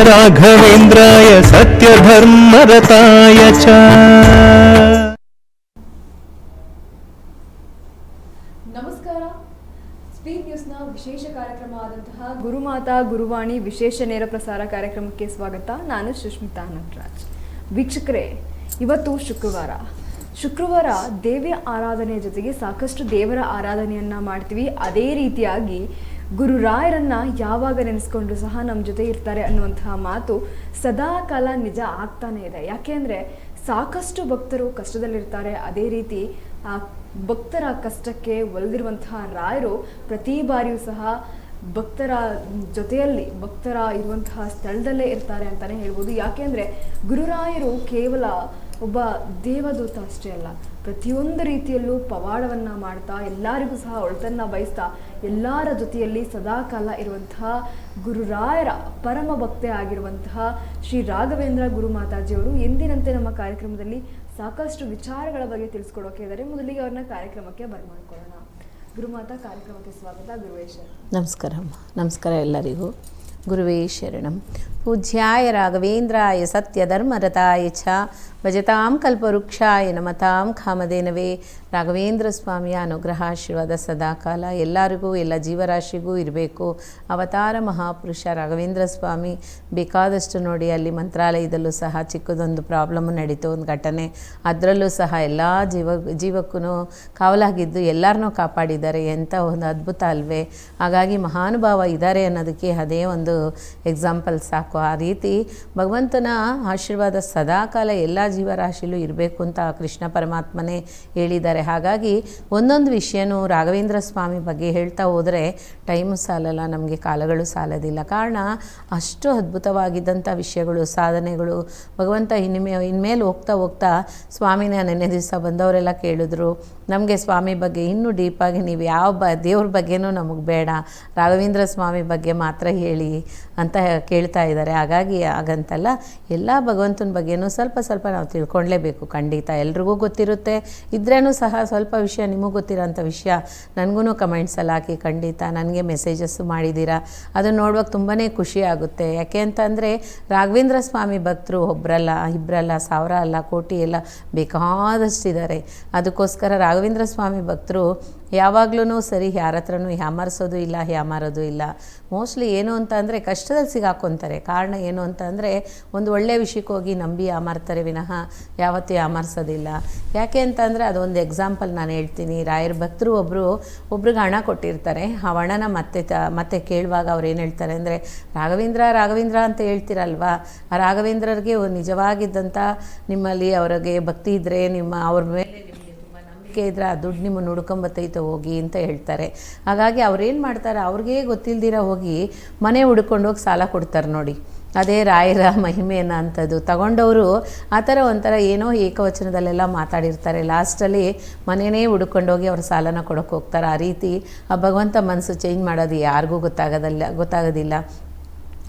राघवेन्द्राय सत्यधर्मरताय च। ನಮಸ್ಕಾರ. ಸ್ಪೀಡ್ ನ್ಯೂಸ್ನ ವಿಶೇಷ ಕಾರ್ಯಕ್ರಮ ಆದಂತಹ ಗುರುಮಾತಾ ಗುರುವಾಣಿ ವಿಶೇಷ ನೇರ ಪ್ರಸಾರ ಕಾರ್ಯಕ್ರಮಕ್ಕೆ ಸ್ವಾಗತ. ನಾನು ಸುಷ್ಮಿತಾ ನಟರಾಜ್. ವೀಕ್ಷಕರೇ, ಇವತ್ತು ಶುಕ್ರವಾರ ದೇವಿಯ ಆರಾಧನೆಯ ಜೊತೆಗೆ ಸಾಕಷ್ಟು ದೇವರ ಆರಾಧನೆಯನ್ನ ಮಾಡ್ತೀವಿ. ಅದೇ ರೀತಿಯಾಗಿ ಗುರುರಾಯರನ್ನ ಯಾವಾಗ ನೆನೆಸ್ಕೊಂಡ್ರು ಸಹ ನಮ್ಮ ಜೊತೆ ಇರ್ತಾರೆ ಅನ್ನುವಂತಹ ಮಾತು ಸದಾ ಕಾಲ ನಿಜ ಆಗ್ತಾನೆ ಇದೆ. ಯಾಕೆಂದ್ರೆ ಸಾಕಷ್ಟು ಭಕ್ತರು ಕಷ್ಟದಲ್ಲಿರ್ತಾರೆ. ಅದೇ ರೀತಿ ಆ ಭಕ್ತರ ಕಷ್ಟಕ್ಕೆ ಒಲಿದಿರುವಂತಹ ರಾಯರು ಪ್ರತಿ ಬಾರಿಯೂ ಸಹ ಭಕ್ತರ ಜೊತೆಯಲ್ಲಿ, ಭಕ್ತರ ಇರುವಂತಹ ಸ್ಥಳದಲ್ಲೇ ಇರ್ತಾರೆ ಅಂತಾನೆ ಹೇಳ್ಬೋದು. ಯಾಕೆಂದ್ರೆ ಗುರುರಾಯರು ಕೇವಲ ಒಬ್ಬ ದೇವದೂತ ಅಷ್ಟೇ ಅಲ್ಲ, ಪ್ರತಿಯೊಂದು ರೀತಿಯಲ್ಲೂ ಪವಾಡವನ್ನ ಮಾಡ್ತಾ ಎಲ್ಲರಿಗೂ ಸಹ ಒಳಿತನ್ನ ಬಯಸ್ತಾ ಎಲ್ಲರ ಜೊತೆಯಲ್ಲಿ ಸದಾಕಾಲ ಇರುವಂತಹ ಗುರುರಾಯರ ಪರಮ ಭಕ್ತೆ ಆಗಿರುವಂತಹ ಶ್ರೀ ರಾಘವೇಂದ್ರ ಗುರುಮಾತಾಜಿಯವರು ಎಂದಿನಂತೆ ನಮ್ಮ ಕಾರ್ಯಕ್ರಮದಲ್ಲಿ ಸಾಕಷ್ಟು ವಿಚಾರಗಳ ಬಗ್ಗೆ ತಿಳಿಸ್ಕೊಡೋಕೆ ಇದ್ದಾರೆ. ಮೊದಲಿಗೆ ಅವ್ರನ್ನ ಕಾರ್ಯಕ್ರಮಕ್ಕೆ ಬರಮಾಡ್ಕೊಳ್ಳೋಣ. ಗುರುಮಾತಾ, ಕಾರ್ಯಕ್ರಮಕ್ಕೆ ಸ್ವಾಗತ. ಗುರುವೇ ಶರಣಂ. ನಮಸ್ಕಾರ. ನಮಸ್ಕಾರ ಎಲ್ಲರಿಗೂ. ಗುರುವೇ ಶರಣಂ. ಪೂಜ್ಯಾಯ ರಾಘವೇಂದ್ರಾಯ ಸತ್ಯಧರ್ಮರತಾಯ ಚ ಭಜತಾಂ ಕಲ್ಪವೃಕ್ಷಾಯ ನಮತಾಂ ಕಾಮಧೇನವೇ. ರಾಘವೇಂದ್ರ ಸ್ವಾಮಿಯ ಅನುಗ್ರಹ ಆಶೀರ್ವಾದ ಸದಾಕಾಲ ಎಲ್ಲರಿಗೂ, ಎಲ್ಲ ಜೀವರಾಶಿಗೂ ಇರಬೇಕು. ಅವತಾರ ಮಹಾಪುರುಷ ರಾಘವೇಂದ್ರ ಸ್ವಾಮಿ ಬೇಕಾದಷ್ಟು ನೋಡಿ, ಅಲ್ಲಿ ಮಂತ್ರಾಲಯದಲ್ಲೂ ಸಹ ಚಿಕ್ಕದೊಂದು ಪ್ರಾಬ್ಲಮ್ ನಡೀತು, ಒಂದು ಘಟನೆ. ಅದರಲ್ಲೂ ಸಹ ಎಲ್ಲ ಜೀವಕ್ಕೂ ಕಾವಲಾಗಿದ್ದು ಎಲ್ಲರನ್ನೂ ಕಾಪಾಡಿದ್ದಾರೆ. ಎಂಥ ಒಂದು ಅದ್ಭುತ ಅಲ್ವೇ. ಹಾಗಾಗಿ ಮಹಾನುಭಾವ ಇದ್ದಾರೆ ಅನ್ನೋದಕ್ಕೆ ಅದೇ ಒಂದು ಎಕ್ಸಾಂಪಲ್ ಸಾಕು. ಆ ರೀತಿ ಭಗವಂತನ ಆಶೀರ್ವಾದ ಸದಾಕಾಲ ಎಲ್ಲ ಜೀವರಾಶಿಲೂ ಇರಬೇಕು ಅಂತ ಕೃಷ್ಣ ಪರಮಾತ್ಮನೇ ಹೇಳಿದ್ದಾರೆ. ಹಾಗಾಗಿ ಒಂದೊಂದು ವಿಷಯನೂ ರಾಘವೇಂದ್ರ ಸ್ವಾಮಿ ಬಗ್ಗೆ ಹೇಳ್ತಾ ಹೋದರೆ ಟೈಮು ಸಾಲಲ್ಲ, ನಮಗೆ ಕಾಲಗಳು ಸಾಲೋದಿಲ್ಲ. ಕಾರಣ ಅಷ್ಟು ಅದ್ಭುತವಾಗಿದ್ದಂಥ ವಿಷಯಗಳು, ಸಾಧನೆಗಳು. ಭಗವಂತ ಇನ್ಮೇಲೆ ಹೋಗ್ತಾ ಸ್ವಾಮಿನ ನೆನ್ನೆ ದಿವಸ ಬಂದವರೆಲ್ಲ ಕೇಳಿದ್ರು, ನಮಗೆ ಸ್ವಾಮಿ ಬಗ್ಗೆ ಇನ್ನೂ ಡೀಪಾಗಿ ನೀವು ಯಾವ ದೇವ್ರ ಬಗ್ಗೆನೂ ನಮಗೆ ಬೇಡ, ರಾಘವೇಂದ್ರ ಸ್ವಾಮಿ ಬಗ್ಗೆ ಮಾತ್ರ ಹೇಳಿ ಅಂತ ಕೇಳ್ತಾ ಇದ್ದಾರೆ. ಹಾಗಾಗಿ ಹಾಗಂತಲ್ಲ, ಎಲ್ಲ ಭಗವಂತನ ಬಗ್ಗೆನೂ ಸ್ವಲ್ಪ ನಾವು ತಿಳ್ಕೊಳ್ಳೇಬೇಕು. ಖಂಡಿತ ಎಲ್ರಿಗೂ ಗೊತ್ತಿರುತ್ತೆ, ಇದ್ರೇನೂ ಸಹ ಸ್ವಲ್ಪ ವಿಷಯ ನಿಮಗೆ ಗೊತ್ತಿರೋಂಥ ವಿಷಯ ನನಗೂ ಕಮೆಂಟ್ಸಲ್ಲಿ ಹಾಕಿ. ಖಂಡಿತ ನನಗೆ ಮೆಸೇಜಸ್ಸು ಮಾಡಿದ್ದೀರಾ, ಅದನ್ನು ನೋಡುವಾಗ ತುಂಬಾ ಖುಷಿ ಆಗುತ್ತೆ. ಯಾಕೆ ಅಂತಂದರೆ ರಾಘವೇಂದ್ರ ಸ್ವಾಮಿ ಭಕ್ತರು ಒಬ್ಬರಲ್ಲ, ಇಬ್ಬರಲ್ಲ, ಸಾವಿರ ಅಲ್ಲ, ಕೋಟಿ ಎಲ್ಲ ಬೇಕಾದಷ್ಟಿದ್ದಾರೆ. ಅದಕ್ಕೋಸ್ಕರ ರಾಘವೇಂದ್ರ ಸ್ವಾಮಿ ಭಕ್ತರು ಯಾವಾಗಲೂ ಸರಿ, ಯಾರ ಹತ್ರನೂ ಯಾಮಾರಿಸೋದು ಇಲ್ಲ, ಯಾಮಾರೋದು ಇಲ್ಲ. ಮೋಸ್ಟ್ಲಿ ಏನು ಅಂತ ಅಂದರೆ ಕಷ್ಟದಲ್ಲಿ ಸಿಗಾಕೊತಾರೆ. ಕಾರಣ ಏನು ಅಂತ ಅಂದರೆ ಒಂದು ಒಳ್ಳೆಯ ವಿಷಯಕ್ಕೆ ಹೋಗಿ ನಂಬಿ ಯಾಮಾರ್ತಾರೆ ವಿನಃ ಯಾವತ್ತೂ ಯಾಮಾರಿಸೋದಿಲ್ಲ. ಯಾಕೆ ಅಂತಂದರೆ ಅದೊಂದು ಎಕ್ಸಾಂಪಲ್ ನಾನು ಹೇಳ್ತೀನಿ. ರಾಯರ ಭಕ್ತರು ಒಬ್ರಿಗೆ ಹಣ ಕೊಟ್ಟಿರ್ತಾರೆ. ಆ ಹಣನ ಮತ್ತೆ ಕೇಳುವಾಗ ಅವ್ರು ಏನು ಹೇಳ್ತಾರೆ ಅಂದರೆ, ರಾಘವೇಂದ್ರ ಅಂತ ಹೇಳ್ತೀರಲ್ವಾ, ಆ ರಾಘವೇಂದ್ರರಿಗೆ ನಿಜವಾಗಿದ್ದಂಥ ನಿಮ್ಮಲ್ಲಿ ಅವ್ರಿಗೆ ಭಕ್ತಿ ಇದ್ದರೆ, ಅವ್ರ ಮೇಲೆ ಇದ್ರೆ ಆ ದುಡ್ಡು ನಿಮ್ಮ ನುಡ್ಕೊಂಬತ್ತೈತೆ ಹೋಗಿ ಅಂತ ಹೇಳ್ತಾರೆ. ಹಾಗಾಗಿ ಅವ್ರೇನು ಮಾಡ್ತಾರೆ, ಅವ್ರಿಗೇ ಗೊತ್ತಿಲ್ದಿರ ಹೋಗಿ ಮನೆ ಹುಡ್ಕೊಂಡೋಗಿ ಸಾಲ ಕೊಡ್ತಾರೆ ನೋಡಿ. ಅದೇ ರಾಯರ ಮಹಿಮೆಯನ್ನು ಅಂಥದ್ದು. ತಗೊಂಡವರು ಆ ಥರ ಒಂಥರ ಏನೋ ಏಕವಚನದಲ್ಲೆಲ್ಲ ಮಾತಾಡಿರ್ತಾರೆ. ಲಾಸ್ಟಲ್ಲಿ ಮನೆಯೇ ಹುಡ್ಕೊಂಡೋಗಿ ಅವ್ರ ಸಾಲನ ಕೊಡೋಕೆ ಹೋಗ್ತಾರೆ. ಆ ರೀತಿ ಆ ಭಗವಂತ ಮನಸ್ಸು ಚೇಂಜ್ ಮಾಡೋದು ಯಾರಿಗೂ ಗೊತ್ತಾಗೋದಿಲ್ಲ.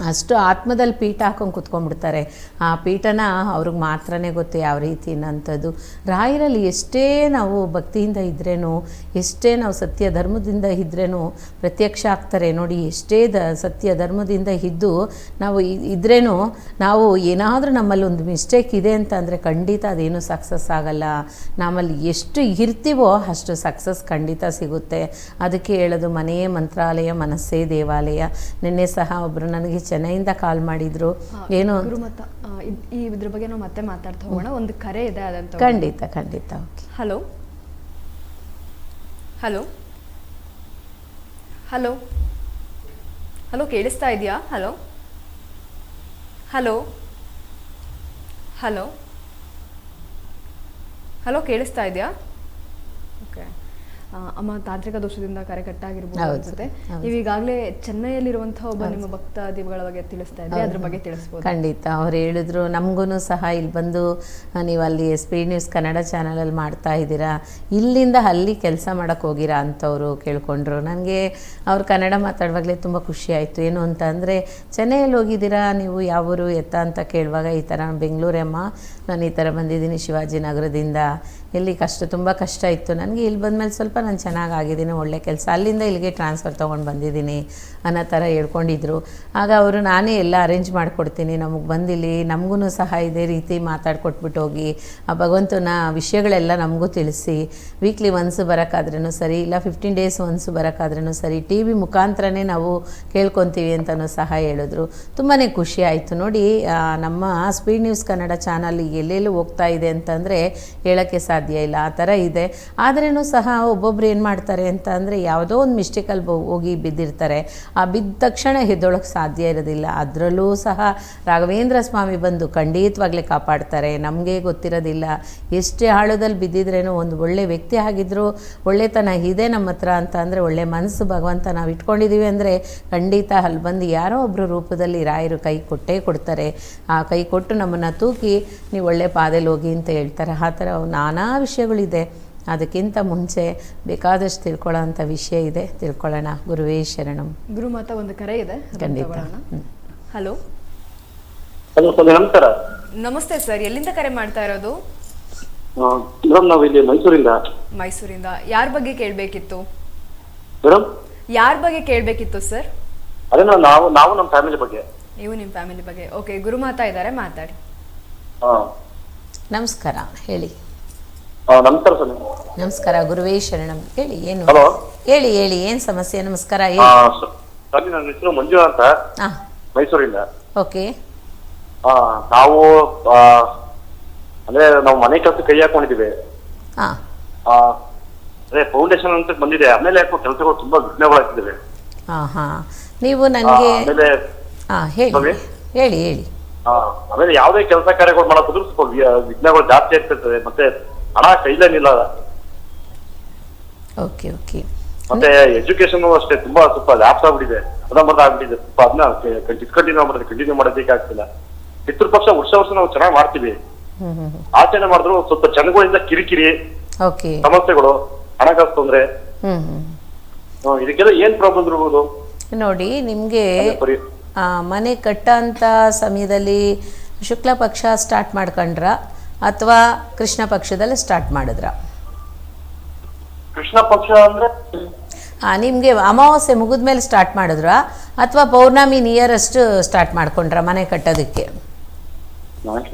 ಅಷ್ಟು ಆತ್ಮದಲ್ಲಿ ಪೀಠ ಹಾಕೊಂಡು ಕುತ್ಕೊಂಡ್ಬಿಡ್ತಾರೆ. ಆ ಪೀಠನ ಅವ್ರಿಗೆ ಮಾತ್ರನೇ ಗೊತ್ತು ಯಾವ ರೀತಿ ಅನ್ನೋಂಥದ್ದು. ರಾಯರಲ್ಲಿ ಎಷ್ಟೇ ನಾವು ಭಕ್ತಿಯಿಂದ ಇದ್ರೇನು, ಎಷ್ಟೇ ನಾವು ಸತ್ಯ ಧರ್ಮದಿಂದ ಇದ್ರೇನು ಪ್ರತ್ಯಕ್ಷ ಆಗ್ತಾರೆ ನೋಡಿ. ಎಷ್ಟೇ ಸತ್ಯ ಧರ್ಮದಿಂದ ಇದ್ದು ನಾವು ಇದ್ರೇನು, ನಾವು ಏನಾದರೂ ನಮ್ಮಲ್ಲಿ ಒಂದು ಮಿಸ್ಟೇಕ್ ಇದೆ ಅಂತ ಅಂದರೆ ಖಂಡಿತ ಅದೇನು ಸಕ್ಸಸ್ ಆಗಲ್ಲ. ನಮ್ಮಲ್ಲಿ ಎಷ್ಟು ಇರ್ತೀವೋ ಅಷ್ಟು ಸಕ್ಸಸ್ ಖಂಡಿತ ಸಿಗುತ್ತೆ. ಅದಕ್ಕೆ ಹೇಳೋದು ಮನೆಯೇ ಮಂತ್ರಾಲಯ, ಮನಸ್ಸೇ ದೇವಾಲಯ. ನಿನ್ನೆ ಸಹ ಒಬ್ಬರು ನನಗೆ ಚೆನ್ನೈಯಿಂದ ಕಾಲ್ ಮಾಡಿದ್ರು. ಏನು ಗುರುಮಾತಾ, ಇದ್ರ ಬಗ್ಗೆ ನಾವು ಮತ್ತೆ ಮಾತಾಡ್ತಾ ಹೋಗೋಣ. ಒಂದು ಕರೆ ಇದೆ, ಅದಂತ ಖಂಡಿತ. ಓಕೆ. ಹಲೋ, ಕೇಳಿಸ್ತಾ ಇದೆಯಾ? ಹಲೋ, ಕೇಳಿಸ್ತಾ ಇದೆಯಾ? ಓಕೆ. ಅಮ್ಮ, ತಾಂತ್ರಿಕ ದೋಷದಿಂದ ಕರೆ ಕಟ್ಟಾಗಿರ್ಬೋದು ಅನ್ಸುತ್ತೆ. ನೀವು ಈಗಾಗಲೇ ಚೆನ್ನೈಯಲ್ಲಿರುವಂತಹ ಒಬ್ಬ ನಿಮ್ಮ ಭಕ್ತ ದಿವಗಳ ಬಗ್ಗೆ ತಿಳಿಸ್ತಾ ಇದ್ರಿ, ಅದ್ರ ಬಗ್ಗೆ ತಿಳಿಸ್ಬೋದು? ಖಂಡಿತ. ಅವ್ರು ಹೇಳಿದ್ರು, ನಮಗೂ ಸಹ ಇಲ್ಲಿ ಬಂದು ನೀವು ಅಲ್ಲಿ ಸ್ಪೀಡ್ ನ್ಯೂಸ್ ಕನ್ನಡ ಚಾನಲಲ್ಲಿ ಮಾಡ್ತಾ ಇದ್ದೀರಾ, ಇಲ್ಲಿಂದ ಅಲ್ಲಿ ಕೆಲಸ ಮಾಡೋಕ್ಕೆ ಹೋಗಿರಾ ಅಂತವರು ಕೇಳ್ಕೊಂಡ್ರು. ನನಗೆ ಅವ್ರು ಕನ್ನಡ ಮಾತಾಡುವಾಗಲೇ ತುಂಬ ಖುಷಿ ಆಯಿತು. ಏನು ಅಂತ ಅಂದರೆ, ಚೆನ್ನೈಯಲ್ಲಿ ಹೋಗಿದ್ದೀರಾ ನೀವು, ಯಾವ ಊರು ಎತ್ತ ಅಂತ ಕೇಳುವಾಗ ಈ ಥರ ಬೆಂಗಳೂರಮ್ಮ, ನಾನು ಈ ಥರ ಬಂದಿದ್ದೀನಿ ಶಿವಾಜಿನಗರದಿಂದ, ಇಲ್ಲಿ ತುಂಬ ಕಷ್ಟ ಇತ್ತು ನನಗೆ. ಇಲ್ಲಿ ಬಂದಮೇಲೆ ಸ್ವಲ್ಪ ನಾನು ಚೆನ್ನಾಗಿದ್ದೀನಿ, ಒಳ್ಳೆ ಕೆಲಸ, ಅಲ್ಲಿಂದ ಇಲ್ಲಿಗೆ ಟ್ರಾನ್ಸ್ಫರ್ ತೊಗೊಂಡು ಬಂದಿದ್ದೀನಿ ಅನ್ನೋ ಥರ ಹೇಳ್ಕೊಂಡಿದ್ರು. ಆಗ ಅವರು ನಾನೇ ಎಲ್ಲ ಅರೇಂಜ್ ಮಾಡಿಕೊಡ್ತೀನಿ, ನಮಗೆ ಬಂದಿಲ್ಲಿ ನಮಗೂ ಸಹ ಇದೇ ರೀತಿ ಮಾತಾಡ್ಕೊಟ್ಬಿಟ್ಟು ಹೋಗಿ, ಆ ಭಗವಂತನ ವಿಷಯಗಳೆಲ್ಲ ನಮಗೂ ತಿಳಿಸಿ, ವೀಕ್ಲಿ ಒನ್ಸ್ ಬರೋಕ್ಕಾದ್ರೂ ಸರಿ, ಇಲ್ಲ 15 ಡೇಸ್ ಒನ್ಸ್ ಬರೋಕ್ಕಾದ್ರೂ ಸರಿ, ಟಿ ವಿ ಮುಖಾಂತರನೇ ನಾವು ಕೇಳ್ಕೊತೀವಿ ಅಂತಲೂ ಸಹ ಹೇಳಿದ್ರು. ತುಂಬಾ ಖುಷಿ ಆಯಿತು ನೋಡಿ. ನಮ್ಮ ಸ್ಪೀಡ್ ನ್ಯೂಸ್ ಕನ್ನಡ ಚಾನಲ್ ಎಲ್ಲೆಲ್ಲೂ ಹೋಗ್ತಾ ಇದೆ ಅಂತಂದರೆ ಹೇಳೋಕ್ಕೆ ಸಾಧ್ಯ ಇಲ್ಲ, ಆ ಥರ ಇದೆ. ಆದ್ರೂ ಸಹ ಒಬ್ಬೊಬ್ರು ಏನು ಮಾಡ್ತಾರೆ ಅಂತ ಅಂದರೆ ಯಾವುದೋ ಒಂದು ಮಿಸ್ಟೇಕಲ್ಲಿ ಹೋಗಿ ಬಿದ್ದಿರ್ತಾರೆ, ಆ ಬಿದ್ದ ತಕ್ಷಣ ಎದ್ದೊಳಕ್ಕೆ ಸಾಧ್ಯ ಇರೋದಿಲ್ಲ. ಅದರಲ್ಲೂ ಸಹ ರಾಘವೇಂದ್ರ ಸ್ವಾಮಿ ಬಂದು ಖಂಡಿತವಾಗ್ಲೇ ಕಾಪಾಡ್ತಾರೆ. ನಮಗೆ ಗೊತ್ತಿರೋದಿಲ್ಲ, ಎಷ್ಟೇ ಆಳದಲ್ಲಿ ಬಿದ್ದಿದ್ರೇನೋ ಒಂದು ಒಳ್ಳೆ ವ್ಯಕ್ತಿ ಆಗಿದ್ದರೂ ಒಳ್ಳೆತನ ಇದೆ ನಮ್ಮ ಹತ್ರ ಅಂತ ಅಂದರೆ, ಒಳ್ಳೆ ಮನಸ್ಸು ಭಗವಂತ ನಾವು ಇಟ್ಕೊಂಡಿದ್ದೀವಿ ಅಂದರೆ ಖಂಡಿತ ಅಲ್ಲಿ ಬಂದು ಯಾರೋ ಒಬ್ಬರು ರೂಪದಲ್ಲಿ ರಾಯರು ಕೈ ಕೊಟ್ಟೇ ಕೊಡ್ತಾರೆ. ಆ ಕೈ ಕೊಟ್ಟು ನಮ್ಮನ್ನು ತೂಕಿ ನೀವು ಒಳ್ಳೆ ಪಾದೆಯಲ್ಲಿ ಹೋಗಿ ಅಂತ ಹೇಳ್ತಾರೆ. ಆ ಥರ ನಾನಾ ವಿಷಯಗಳಿದೆ. ಅದಕ್ಕಿಂತ ಮುಂಚೆ ಬೇಕಾದಷ್ಟು ತಿಳ್ಕೊಳ್ಳೋ ಅಂಥ ವಿಷಯ ಇದೆ, ತಿಳ್ಕೊಳ್ಳೋಣ. ಗುರುವೇ ಶರಣಂ. ಗುರುಮಾತಾ ಒಂದು ಕರೆ ಇದೆ, ಖಂಡಿತ. ಹಲೋ ನಮಸ್ಕಾರ. ನಮಸ್ತೆ ಸರ್, ಎಲ್ಲಿಂದ ಕರೆ ಮಾಡ್ತಾ ಇರೋದು? ನಾವು ಇಲ್ಲಿ ಮೈಸೂರಿಂದ. ಮೈಸೂರಿಂದ. ಯಾರ ಬಗ್ಗೆ ಕೇಳಬೇಕಿತ್ತು? ಮೇಡಮ್ ಯಾರ ಬಗ್ಗೆ ಕೇಳಬೇಕಿತ್ತು ಸರ್? ಅದೇ ನಾವು ನಮ್ಮ ಫ್ಯಾಮಿಲಿ ಬಗ್ಗೆ. ನೀವು ನಿಮ್ಮ ಫ್ಯಾಮಿಲಿ ಬಗ್ಗೆ. ಓಕೆ, ಗುರುಮಾತಾ ಇದ್ದಾರೆ, ಮಾತಾಡಿ. ನಮಸ್ಕಾರ, ಹೇಳಿ. ನಮಸ್ಕಾರ ಸರ್. ನಮಸ್ಕಾರ, ಗುರುವೇ ಶರಣಂ. ಹೇಳಿ, ಏನು ಹಲೋ, ಹೇಳಿ ಹೇಳಿ, ಏನು ಸಮಸ್ಯೆ? ನಮಸ್ಕಾರ, ಹೇಳಿ. ಸರ್, ನನ್ನ ಹೆಸರು ಮಂಜು ಅಂತ, ಮೈಸೂರಿಂದ. ಓಕೆ. ನಾವು ಅಂದ್ರೆ ನಾವು ಮನೆ ಕೆಲಸ ಕೈ ಹಾಕೊಂಡಿದ್ದೀವಿ. ಅದೇ ಫೌಂಡೇಶನ್ ಅಂತ ಬಂದಿದೆ, ಆಮೇಲೆ ಯಾಕೋ ಕೆಲಸಗಳು ತುಂಬಾ ವಿಘ್ನಗಳಾಗ್ತಿದ್ದಾವೆ. ನೀವು ನನಗೆ ಹೇಳಿ ಹೇಳಿ ಹೇಳಿ. ಆಮೇಲೆ ಯಾವುದೇ ಕೆಲಸ ಕಾರ್ಯಗಳು ಮಾಡೋದ್ರು ಸ್ವಲ್ಪ ವಿಘ್ನಗಳು ಜಾಸ್ತಿ ಆಗ್ತಿರ್ತದೆ, ಮತ್ತೆ ಹಣ ಕೈಲೇನಿಲ್ಲ. Okay okay. ಮತ್ತೆ ಎಜುಕೇಶನ್ ಅಷ್ಟೇ ತುಂಬಾ ಸ್ವಲ್ಪ ಲ್ಯಾಪ್ಸ್ ಆಗ್ಬಿಟ್ಟಿದೆ, ಆಗ್ಬಿಟ್ಟಿದೆ. ಸ್ವಲ್ಪ ಅದನ್ನ ಡಿಸ್ಕಂಟಿನ್ಯೂ ಮಾಡಿದ್ರೆ ಕಂಟಿನ್ಯೂ ಮಾಡೋದಕ್ಕೆ ಆಗ್ತಿಲ್ಲ. ಪಿತೃಪಕ್ಷ ವರ್ಷ ನಾವು ಚೆನ್ನಾಗಿ ಮಾಡ್ತೀವಿ, ಆಚರಣೆ ಮಾಡಿದ್ರು ಸ್ವಲ್ಪ ಜನಗಳಿಂದ ಕಿರಿಕಿರಿ, ಸಮಸ್ಯೆಗಳು, ಹಣಕಾಸು ತೊಂದ್ರೆ, ಇದಕ್ಕೆಲ್ಲ ಏನ್ ಪ್ರಾಬ್ಲಮ್ ಇರ್ಬೋದು ನೋಡಿ. ನಿಮ್ಗೆ ಮನೆ ಕಟ್ಟ ಅಂತ ಸಮಯದಲ್ಲಿ ಶುಕ್ಲ ಪಕ್ಷ ಸ್ಟಾರ್ಟ್ ಮಾಡ್ಕೊಂಡ್ರ ಅಥವಾ ಕೃಷ್ಣ ಪಕ್ಷದಲ್ಲಿ ಸ್ಟಾರ್ಟ್ ಮಾಡಿದ್ರ? ಕೃಷ್ಣ ಪಕ್ಷ ಅಂದ್ರೆ ನಿಮ್ಗೆ ಅಮಾವಾಸ್ಯೆ ಮುಗಿದ್ಮೇಲೆ ಸ್ಟಾರ್ಟ್ ಮಾಡಿದ್ರ ಅಥವಾ ಪೌರ್ಣಮಿ ನಿಯರೆಸ್ಟ್ ಸ್ಟಾರ್ಟ್ ಮಾಡ್ಕೊಂಡ್ರ ಮನೆ ಕಟ್ಟೋದಕ್ಕೆ?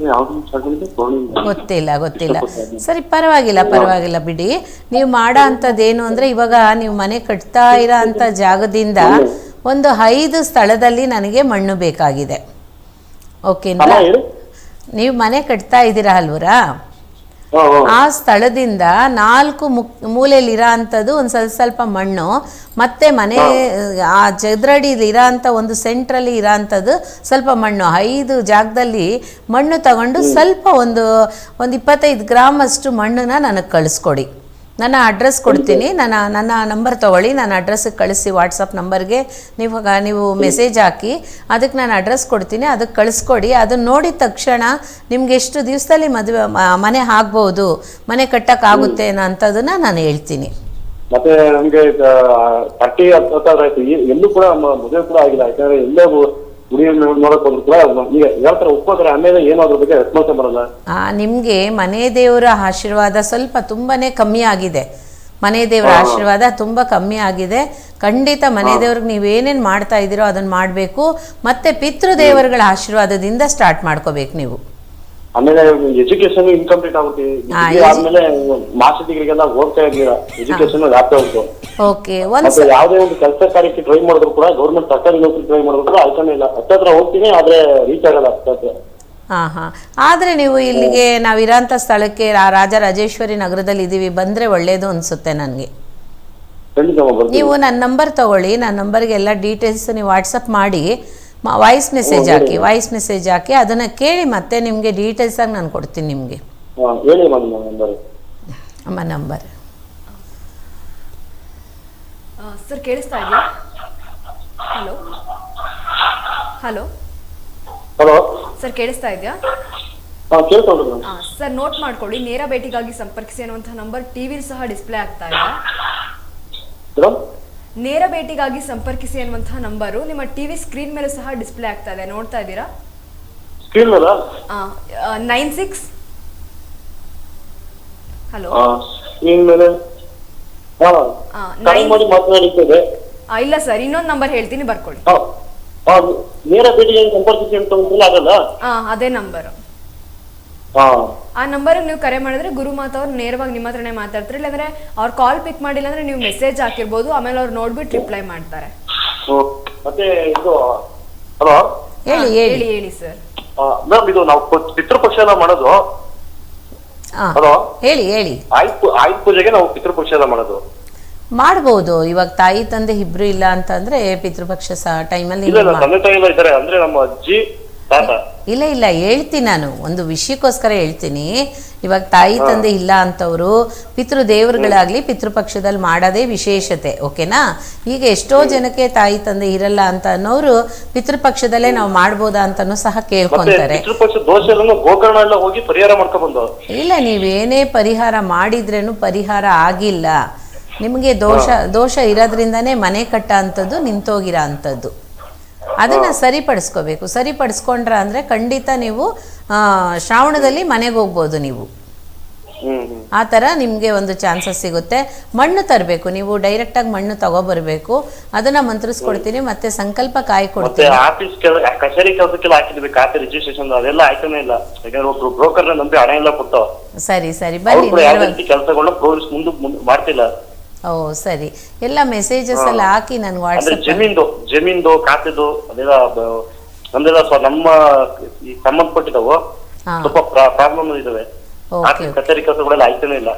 ಗೊತ್ತಿಲ್ಲ. ಸರಿ, ಪರವಾಗಿಲ್ಲ ಬಿಡಿ. ನೀವು ಮಾಡೋ ಅಂಥದ್ದೇನು ಅಂದರೆ, ಇವಾಗ ನೀವು ಮನೆ ಕಟ್ತಾ ಇರೋ ಅಂಥ ಜಾಗದಿಂದ ಒಂದು 5 ಸ್ಥಳದಲ್ಲಿ ನನಗೆ ಮಣ್ಣು ಬೇಕಾಗಿದೆ. ಓಕೆನಾ? ನೀವು ಮನೆ ಕಟ್ತಾ ಇದ್ದೀರಾ ಅಲ್ವರಾ? ಆ ಸ್ಥಳದಿಂದ 4 ಮೂಲೆಯಲ್ಲಿರೋ ಅಂಥದ್ದು ಒಂದು ಸ್ವಲ್ಪ ಮಣ್ಣು, ಮತ್ತು ಮನೆ ಆ ಚದರಡಿಲಿ ಇರೋ ಅಂಥ ಒಂದು ಸೆಂಟ್ರಲ್ಲಿ ಇರೋ ಅಂಥದ್ದು ಸ್ವಲ್ಪ ಮಣ್ಣು, 5 ಜಾಗದಲ್ಲಿ ಮಣ್ಣು ತಗೊಂಡು ಸ್ವಲ್ಪ ಒಂದು 25 ಗ್ರಾಮ್ ಅಷ್ಟು ಮಣ್ಣನ್ನ ನನಗೆ ಕಳಿಸ್ಕೊಡಿ. ನನ್ನ ಅಡ್ರೆಸ್ ಕೊಡ್ತೀನಿ, ನನ್ನ ನಂಬರ್ ತೊಗೊಳ್ಳಿ, ನನ್ನ ಅಡ್ರೆಸ್ಸಿಗೆ ಕಳಿಸಿ. ವಾಟ್ಸಪ್ ನಂಬರ್ಗೆ ನೀವು ಮೆಸೇಜ್ ಹಾಕಿ, ಅದಕ್ಕೆ ನಾನು ಅಡ್ರೆಸ್ ಕೊಡ್ತೀನಿ, ಅದಕ್ಕೆ ಕಳಿಸ್ಕೊಡಿ. ಅದನ್ನು ನೋಡಿದ ತಕ್ಷಣ ನಿಮ್ಗೆ ಎಷ್ಟು ದಿವಸದಲ್ಲಿ ಮನೆ ಆಗ್ಬೋದು, ಮನೆ ಕಟ್ಟಕ್ಕಾಗುತ್ತೆ ಅನ್ನೋ ಅಂಥದ್ದನ್ನ ನಾನು ಹೇಳ್ತೀನಿ. ಮತ್ತೆ ನಮ್ಗೆ 30 ಎಲ್ಲೂ ಕೂಡ ಮದುವೆ ಕೂಡ ಆಗಿಲ್ಲ. ಯಾಕಂದ್ರೆ ಎಲ್ಲೇ ಗುಡಿ ನೋಡಕ್ ಹೋದ್ರು ಕೂಡ ಈಗ ಹೇಳ್ತಾರೆ ಒಪ್ಕೋತಾರೆ, ಆಮೇಲೆ ಏನೋ ಅದ್ರ ಬಗ್ಗೆ ರೆಸ್ಪಾನ್ಸ್ ಬರಲ್ಲ. ನಿಮ್ಗೆ ಮನೆ ದೇವರ ಆಶೀರ್ವಾದ ಸ್ವಲ್ಪ ತುಂಬಾನೇ ಕಮ್ಮಿ ಆಗಿದೆ. ಮನೆ ದೇವರ ಆಶೀರ್ವಾದ ತುಂಬಾ ಕಮ್ಮಿ ಆಗಿದೆ. ಖಂಡಿತ ಮನೆ ದೇವ್ರಿಗೆ ನೀವೇನೇನು ಮಾಡ್ತಾ ಇದ್ದೀರೋ ಅದನ್ನ ಮಾಡಬೇಕು. ಮತ್ತೆ ಪಿತೃದೇವರುಗಳ ಆಶೀರ್ವಾದದಿಂದ ಸ್ಟಾರ್ಟ್ ಮಾಡ್ಕೋಬೇಕು ನೀವು. ಆಮೇಲೆ ಎಜುಕೇಶನ್ ಇನ್ಕಂಪ್ಲೀಟ್ ಆಗುತ್ತೆ. ಆದ್ಮೇಲೆ ಮಾಸ್ಟರ್ ಡಿಗ್ರಿಗೆಲ್ಲ ಹೋಗ್ತಾ ಇರ್ಲಿಲ್ಲ, ಎಜುಕೇಶನ್ ಆಗ್ತಾ ಹೋಗ್ತು. ಓಕೆ. ಯಾವುದೇ ಒಂದು ಕೆಲಸ ಕಾರ್ಯಕ್ಕೆ ಟ್ರೈ ಮಾಡಿದ್ರು ಕೂಡ, ಗೌರ್ಮೆಂಟ್ ಸರ್ಕಾರಿ ನೌಕರಿ ಟ್ರೈ ಮಾಡಿದ್ರು ಕೂಡ ಆಯ್ತಾನೆ ಇಲ್ಲ. ಹತ್ತತ್ರ ಹೋಗ್ತೀನಿ, ಆದ್ರೆ ರೀಚ್ ಆಗಲ್ಲ ಹತ್ತತ್ರ. ಆದ್ರೆ ನೀವು ಇಲ್ಲಿಗೆ ನಾವಿರೋಂಥ ಸ್ಥಳಕ್ಕೆ ರಾಜರಾಜೇಶ್ವರಿ ನಗರದಲ್ಲಿ ಇದ್ದೀವಿ, ಬಂದ್ರೆ ಒಳ್ಳೇದು ಅನ್ಸುತ್ತೆ ನನಗೆ. ನೀವು ನನ್ನ ನಂಬರ್ ತಗೊಳ್ಳಿ, ನನ್ನ ನಂಬರ್ಗೆ ಎಲ್ಲ ಡೀಟೇಲ್ಸ್ ನೀವು ವಾಟ್ಸಪ್ ಮಾಡಿ, ವಾಯ್ಸ್ ಮೆಸೇಜ್ ಹಾಕಿ ಅದನ್ನು ಕೇಳಿ ಮತ್ತೆ ನಿಮಗೆ ಡೀಟೇಲ್ಸ್ ಆಗಿ ನಾನು ಕೊಡ್ತೀನಿ ನಿಮಗೆ. ಅಮ್ಮ ನಂಬರ್ ಸರ್ ಕೇಳಿಸ್ತಾ ಇದೆಯಾ? ಹಲೋ ಹಲೋ ಹಲೋ ಸರ್ ಕೇಳಿಸ್ತಾ ಇದೆಯಾ? ಸರ್ ನೋಟ್ ಮಾಡ್ಕೊಳ್ಳಿ, ನೇರ ಭೇಟಿಗಾಗಿ ಸಂಪರ್ಕಿಸಿ ಅನ್ನುವಂಥ ನಂಬರ್ ಟಿವಿಲಿ ಸಹ ಡಿಸ್ಪ್ಲೇ ಆಗ್ತಾ ಇದೆ. ನೇರ ಭೇಟಿಗಾಗಿ ಸಂಪರ್ಕಿಸಿ ಅನ್ನುವಂತಹ ನಂಬರು ನಿಮ್ಮ ಟಿವಿ ಸ್ಕ್ರೀನ್ ಮೇಲೆ ಸಹ ಡಿಸ್ಪ್ಲೇ ಆಗ್ತಾ ಇದೆ, ನೋಡ್ತಾ ಇದ್ದೀರಾ? 96 ಹಲೋ ಹಾ ಆ, ಕರೆ ಮಾಡಿ ಮಾತನಾಡುತ್ತದೆ. ಇಲ್ಲ ಸರ್, ಇನ್ನೊಂದು ನಂಬರ್ ಹೇಳ್ತೀನಿ, ಬರ್ಕೊಳ್ಳಿ. ನೇರ ಭೇಟಿಗೆ ಸಂಪರ್ಕಿಸಿ ಅಂತ ಒಂದ್ಸಲ ಆಗಲ್ಲ. ಅದೇ ನಂಬರ್. ಹಾ ಆ ನಂಬರ್ ನೀವು ಕರೆ ಮಾಡಿದ್ರೆ ಗುರುಮಾತಾ ಅವ್ರು ನೇರವಾಗಿ ನಿಮ್ಮ ಹತ್ರನೇ ಮಾತಾಡ್ತಾರೆ. ಇಲ್ಲಾಂದ್ರೆ ಅವ್ರು ಕಾಲ್ ಪಿಕ್ ಮಾಡಿಲ್ಲ ಅಂದ್ರೆ ನೀವು ಮೆಸೇಜ್ ಹಾಕಿರ್ಬೋದು, ಆಮೇಲೆ ಅವ್ರು ನೋಡ್ಬಿಟ್ಟು ರಿಪ್ಲೈ ಮಾಡ್ತಾರೆ. ಮತ್ತೆ ಇದು ಹಲೋ ಹೇಳಿ ಹೇಳಿ. ಹೇಳಿ ಸರ್. ಮ್ಯಾಮ್, ಇದು ನಾವು ಪಿತೃಪಕ್ಷ ಎಲ್ಲ ಮಾಡೋದು. ಹಲೋ ಹೇಳಿ ಹೇಳಿ. ಆಯುಧ ಪೂಜೆಗೆ ನಾವು ಪಿತೃಪಕ್ಷ ಎಲ್ಲ ಮಾಡೋದು. ಮಾಡ್ಬೋದು. ಇವಾಗ ತಾಯಿ ತಂದೆ ಇಬ್ರು ಇಲ್ಲ ಅಂತಂದ್ರೆ ಪಿತೃಪಕ್ಷ ಟೈಮಲ್ಲಿ ಇಲ್ಲ ತಂದೆ ತಾಯಿ ಎಲ್ಲ ಇದ್ದಾರೆ, ಅಂದ್ರೆ ನಮ್ಮ ಅಜ್ಜಿ ತಾತ. ಇಲ್ಲ ಹೇಳ್ತೀನಿ, ನಾನು ಒಂದು ವಿಷಯಕ್ಕೋಸ್ಕರ ಹೇಳ್ತೀನಿ. ಇವಾಗ ತಾಯಿ ತಂದೆ ಇಲ್ಲ ಅಂತವ್ರು ಪಿತೃದೇವರುಗಳಾಗ್ಲಿ ಪಿತೃಪಕ್ಷದಲ್ಲಿ ಮಾಡೋದೇ ವಿಶೇಷತೆ, ಓಕೆನಾ? ಈಗ ಎಷ್ಟೋ ಜನಕ್ಕೆ ತಾಯಿ ತಂದೆ ಇರಲ್ಲ ಅಂತ ಅನ್ನೋರು ಪಿತೃಪಕ್ಷದಲ್ಲೇ ನಾವು ಮಾಡ್ಬೋದಾ ಅಂತಾನು ಸಹ ಕೇಳ್ಕೊಂತಾರೆ. ಗೋಕರ್ಣ ಎಲ್ಲ ಹೋಗಿ ಪರಿಹಾರ ಮಾಡ್ಕೊಂಡ್ ಬಂದು. ಇಲ್ಲ, ನೀವೇನೇ ಪರಿಹಾರ ಮಾಡಿದ್ರೇನು ಪರಿಹಾರ ಆಗಿಲ್ಲ. ನಿಮಗೆ ದೋಷ ಇರೋದ್ರಿಂದಾನೇ ಮನೆ ಕಟ್ಟ ಅಂಥದ್ದು ನಿಂತೋಗಿರೋ ಅಂಥದ್ದು. ಅದನ್ನು ಸರಿಪಡಿಸ್ಕೋಬೇಕು. ಸರಿಪಡಿಸ್ಕೊಂಡ್ರ ಅಂದರೆ ಖಂಡಿತ ನೀವು ಶ್ರಾವಣದಲ್ಲಿ ಮನೆಗೆ ಹೋಗ್ಬೋದು. ನೀವು ಆ ಥರ ನಿಮಗೆ ಒಂದು ಚಾನ್ಸಸ್ ಸಿಗುತ್ತೆ. ಮಣ್ಣು ತರಬೇಕು, ನೀವು ಡೈರೆಕ್ಟಾಗಿ ಮಣ್ಣು ತಗೊಬರ್ಬೇಕು. ಅದನ್ನು ಮಂತ್ರಿಸ್ಕೊಡ್ತೀನಿ, ಮತ್ತೆ ಸಂಕಲ್ಪ ಕಾಯಿ ಕೊಡ್ತೀನಿ. ಕಚೇರಿ ಕೆಲಸಕ್ಕೆಲ್ಲ ಹಾಕಿದ್ವಿ, ಖಾತೆ ರಿಜಿಸ್ಟ್ರೇಷನ್ ಅದೆಲ್ಲ ಆಯ್ತಾನೆ ಇಲ್ಲ. ಯಾಕಂದ್ರೆ ಒಬ್ರು ಬ್ರೋಕರ್ ನಂಬಿ ಹಣ ಎಲ್ಲ ಕೊಟ್ಟು. ಸರಿ ಬನ್ನಿ. ಕೆಲಸಗಳನ್ನ ಪ್ರೋಗ್ರೆಸ್ ಮುಂದೆ ಮಾಡ್ತಿಲ್ಲ. ಓ ಸರಿ, ಎಲ್ಲ ಮೆಸೇಜಸ್ ಎಲ್ಲ ಹಾಕಿ ನನ್ಗೆ ವಾಟ್ಸಪ್. ಜಮೀನ್ದು ಖಾತೆದು ಅದೆಲ್ಲ ನಮ್ದೆಲ್ಲ ನಮ್ಮ ಈ ಸಂಬಂಧಪಟ್ಟಿದ್ದವು ಸ್ವಲ್ಪ ಪ್ರಾಬ್ಲಮ್ ಇದಾವೆ. ಕಚೇರಿ ಕೆಲಸಗಳೆಲ್ಲ ಆಯ್ತಾನೆ ಇಲ್ಲ.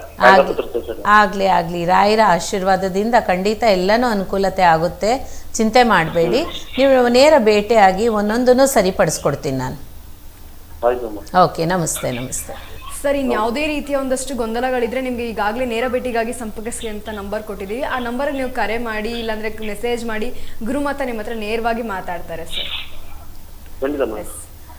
ಆಗ್ಲಿ ರಾಯರ ಆಶೀರ್ವಾದದಿಂದ ಖಂಡಿತ ಎಲ್ಲನೂ ಅನುಕೂಲತೆ ಆಗುತ್ತೆ. ಚಿಂತೆ ಮಾಡಬೇಡಿ. ನೀವು ನೇರ ಭೇಟಿಯಾಗಿ ಒಂದೊಂದನ್ನು ಸರಿಪಡಿಸ್ಕೊಡ್ತೀನಿ ನಾನು. ಓಕೆ, ನಮಸ್ತೆ. ಸರ್, ಇನ್ಯಾವುದೇ ರೀತಿಯ ಒಂದಷ್ಟು ಗೊಂದಲಗಳಿದ್ರೆ ನಿಮ್ಗೆ ಈಗಾಗಲೇ ನೇರ ಭೇಟಿಗಾಗಿ ಸಂಪರ್ಕಿಸಿ ಅಂತ ನಂಬರ್ ಕೊಟ್ಟಿದ್ದೀವಿ. ಆ ನಂಬರ್ಗೆ ನೀವು ಕರೆ ಮಾಡಿ, ಇಲ್ಲಾಂದ್ರೆ ಮೆಸೇಜ್ ಮಾಡಿ, ಗುರುಮಾತಾ ನಿಮ್ಮ ಹತ್ರ ನೇರವಾಗಿ ಮಾತಾಡ್ತಾರೆ ಸರ್.